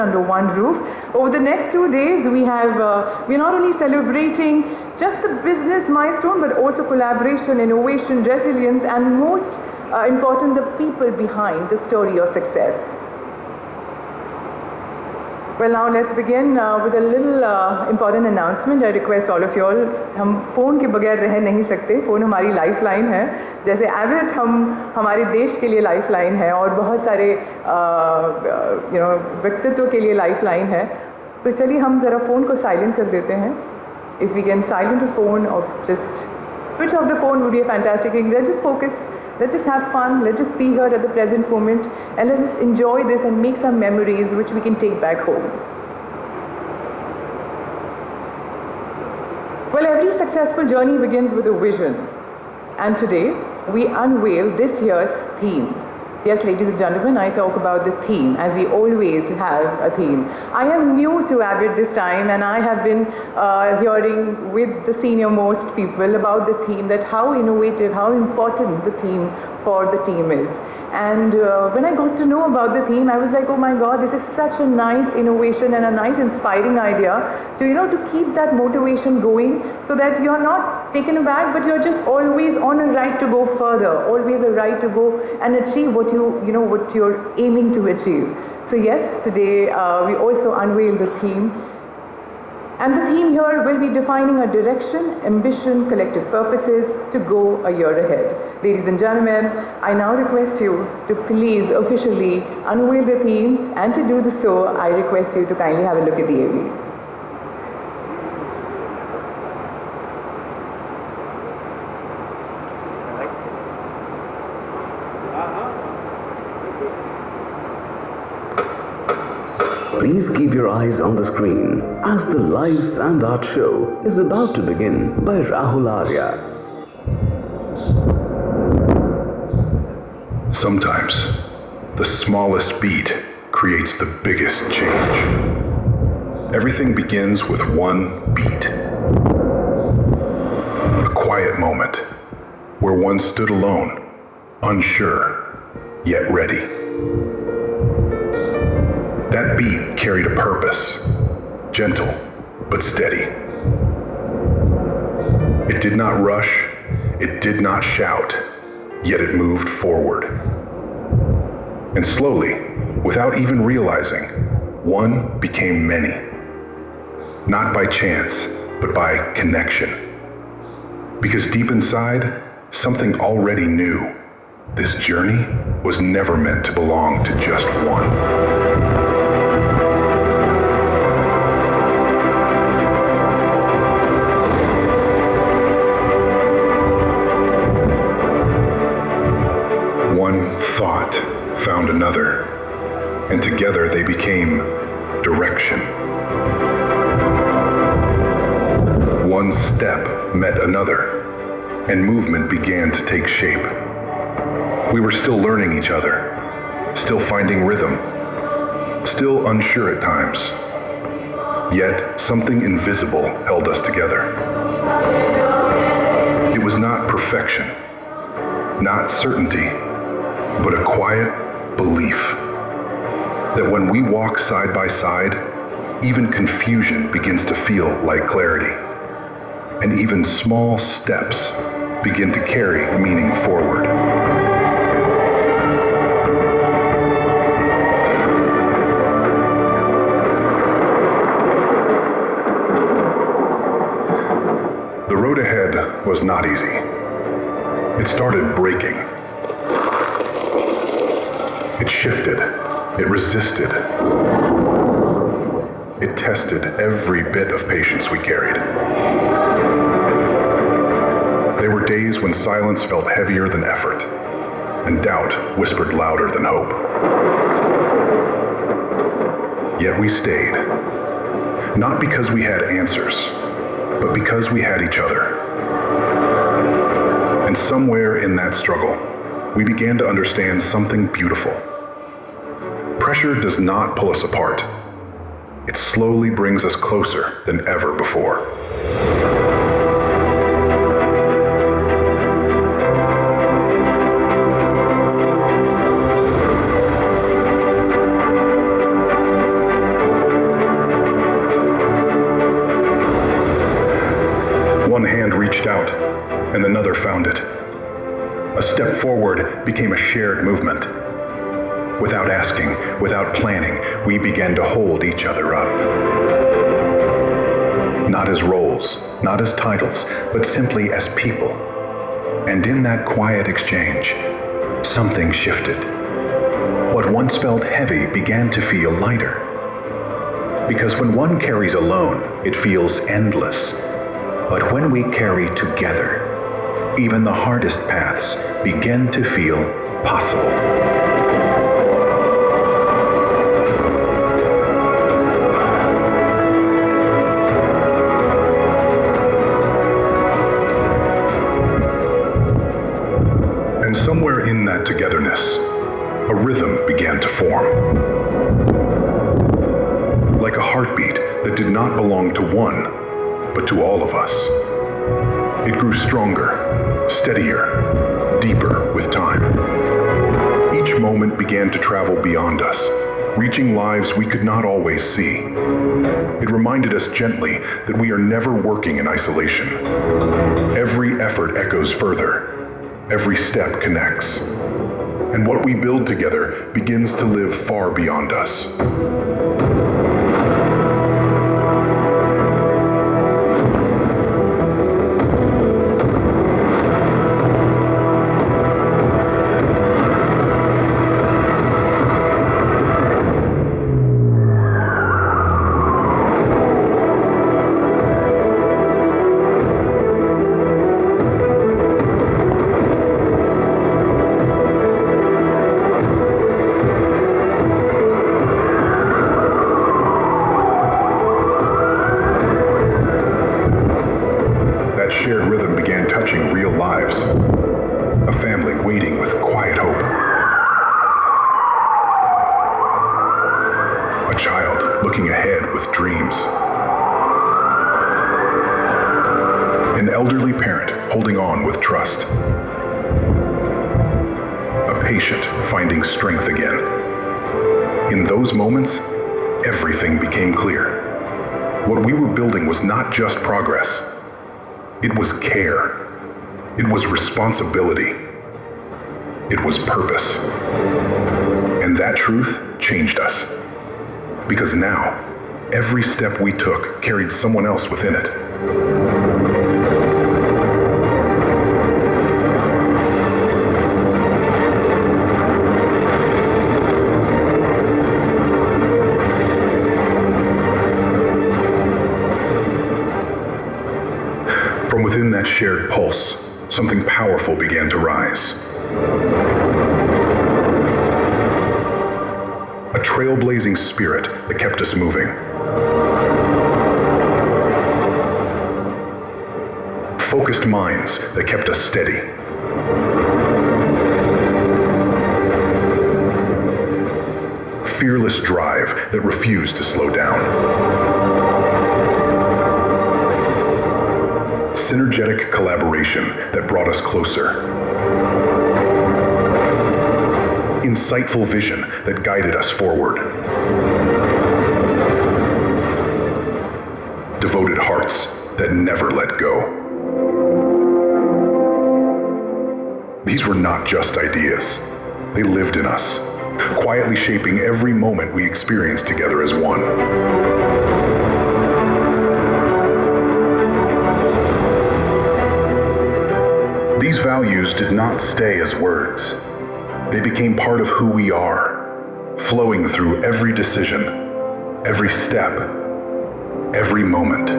under one roof. Over the next 2 days, we're not only celebrating just the business milestone, but also collaboration, innovation, resilience, and most important, the people behind the story of success. Well, now let's begin with a little important announcement. I request all of you all, हम phone के बगैर रह नहीं सकते. Phone हमारी lifeline है. जैसे Abbott हमारे देश के लिए लाइफलाइन है और बहुत सारे व्यक्तित्व के लिए लाइफलाइन है. तो चलिए हम ज़रा फ़ोन को साइलेंट कर देते हैं. If we can silent the phone or just switch off the phone would be a fantastic thing. Let's just focus. Let's just have fun. Let's just be here at the present moment, and let's just enjoy this and make some memories which we can take back home. Well, every successful journey begins with a vision, and today we unveil this year's theme. Yes, ladies and gentlemen, I talk about the theme, as we always have a theme. I am new to Abbott this time, and I have been hearing with the senior most people about the theme, that how innovative, how important the theme for the team is. And when I got to know about the theme, I was like, oh my God, this is such a nice innovation and a nice inspiring idea to keep that motivation going, so that you're not taken aback, but you're just always on a right to go further, always a right to go and achieve what what you're aiming to achieve. So yes, today we also unveil the theme. And the theme here will be defining a direction, ambition, collective purposes to go a year ahead. Ladies and gentlemen, I now request you to please officially unveil the theme, and to do so, I request you to kindly have a look at the AV. Please keep your eyes on the screen as the live SandArt show is about to begin by Rahul Arya. Sometimes, the smallest beat creates the biggest change. Everything begins with one beat. A quiet moment where one stood alone, unsure, yet ready. That beat carried a purpose, gentle but steady. It did not rush, it did not shout, yet it moved forward. And slowly, without even realizing, one became many. Not by chance, but by connection. Because deep inside, something already knew. This journey was never meant to belong to just one. One thought found another, and together they became direction. One step met another, and movement began to take shape. We were still learning each other, still finding rhythm, still unsure at times. Yet something invisible held us together. It was not perfection, not certainty, but a quiet belief that when we walk side by side, even confusion begins to feel like clarity, and even small steps begin to carry meaning forward. The road ahead was not easy. It started breaking. It shifted, it resisted. It tested every bit of patience we carried. There were days when silence felt heavier than effort, and doubt whispered louder than hope. Yet we stayed, not because we had answers, but because we had each other. And somewhere in that struggle, we began to understand something beautiful. Pressure does not pull us apart. It slowly brings us closer than ever before. reached out, and another found it. A step forward became a shared movement. Without asking, without planning, we began to hold each other up. Not as roles, not as titles, but simply as people. And in that quiet exchange, something shifted. What once felt heavy began to feel lighter. Because when one carries alone, it feels endless. But when we carry together, even the hardest paths begin to feel possible. And somewhere in that togetherness, a rhythm began to form. Like a heartbeat that did not belong to one, but to all of us. It grew stronger, steadier, deeper with time. Each moment began to travel beyond us, reaching lives we could not always see. It reminded us gently that we are never working in isolation. Every effort echoes further. Every step connects. And what we build together begins to live far beyond us. Shared rhythm began touching real lives. A family waiting with quiet hope. A child looking ahead with dreams. An elderly parent holding on with trust. A patient finding strength again. In those moments, everything became clear. What we were building was not just progress. It was care. It was responsibility. It was purpose. And that truth changed us. Because now, every step we took carried someone else within it. From within that shared pulse, something powerful began to rise. A trailblazing spirit that kept us moving. Focused minds that kept us steady. Fearless drive that refused to slow down. Synergetic collaboration that brought us closer. Insightful vision that guided us forward. Devoted hearts that never let go. These were not just ideas. They lived in us, quietly shaping every moment we experienced together as one. These values did not stay as words. They became part of who we are, flowing through every decision, every step, every moment.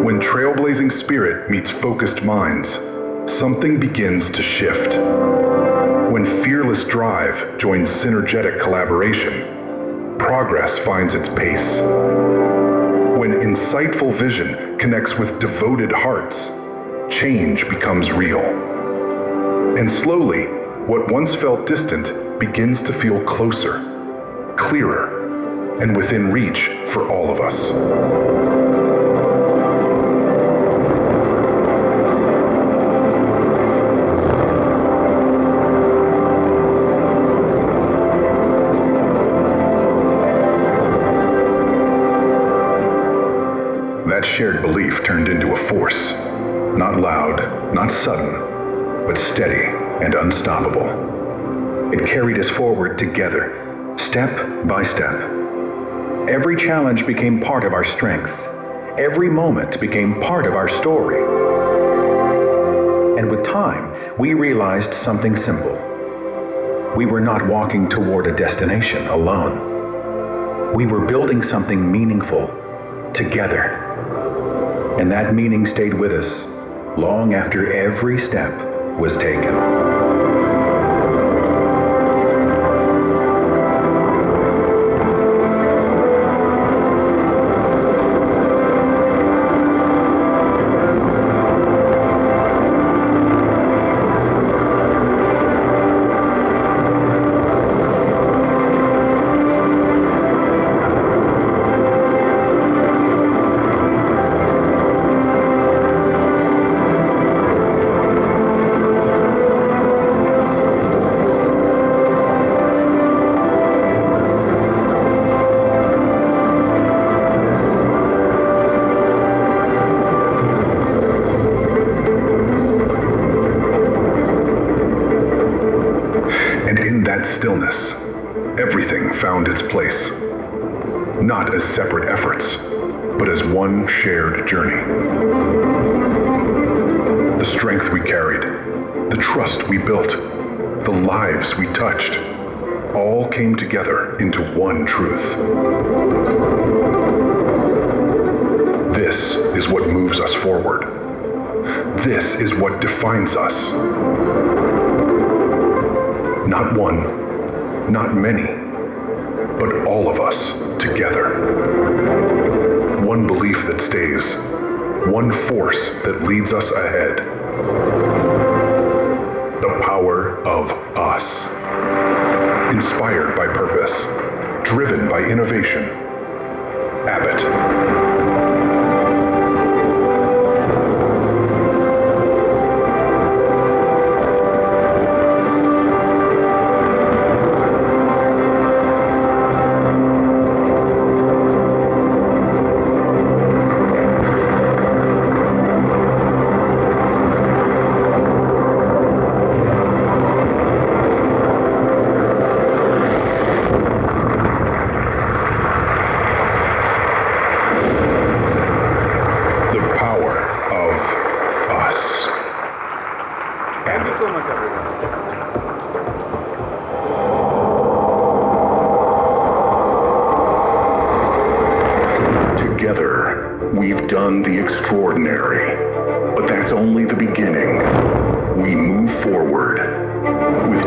When trailblazing spirit meets focused minds, something begins to shift. When fearless drive joins synergetic collaboration, progress finds its pace. When insightful vision connects with devoted hearts, change becomes real. And slowly, what once felt distant begins to feel closer, clearer, and within reach for all of us. That shared belief turned into a force, Not loud, not sudden, but steady and unstoppable. It carried us forward together, step by step. Every challenge became part of our strength. Every moment became part of our story. And with time, we realized something simple. We were not walking toward a destination alone. We were building something meaningful together. And that meaning stayed with us long after every step was taken. Stillness, everything found its place, not as separate efforts, but as one shared journey. The strength we carried, the trust we built, the lives we touched, all came together into one truth. This is what moves us forward. This is what defines us. Not one, not many, but all of us together. One belief that stays, one force that leads us ahead. The power of us. Inspired by purpose, driven by innovation. Abbott. We've done the extraordinary, but that's only the beginning. We move forward with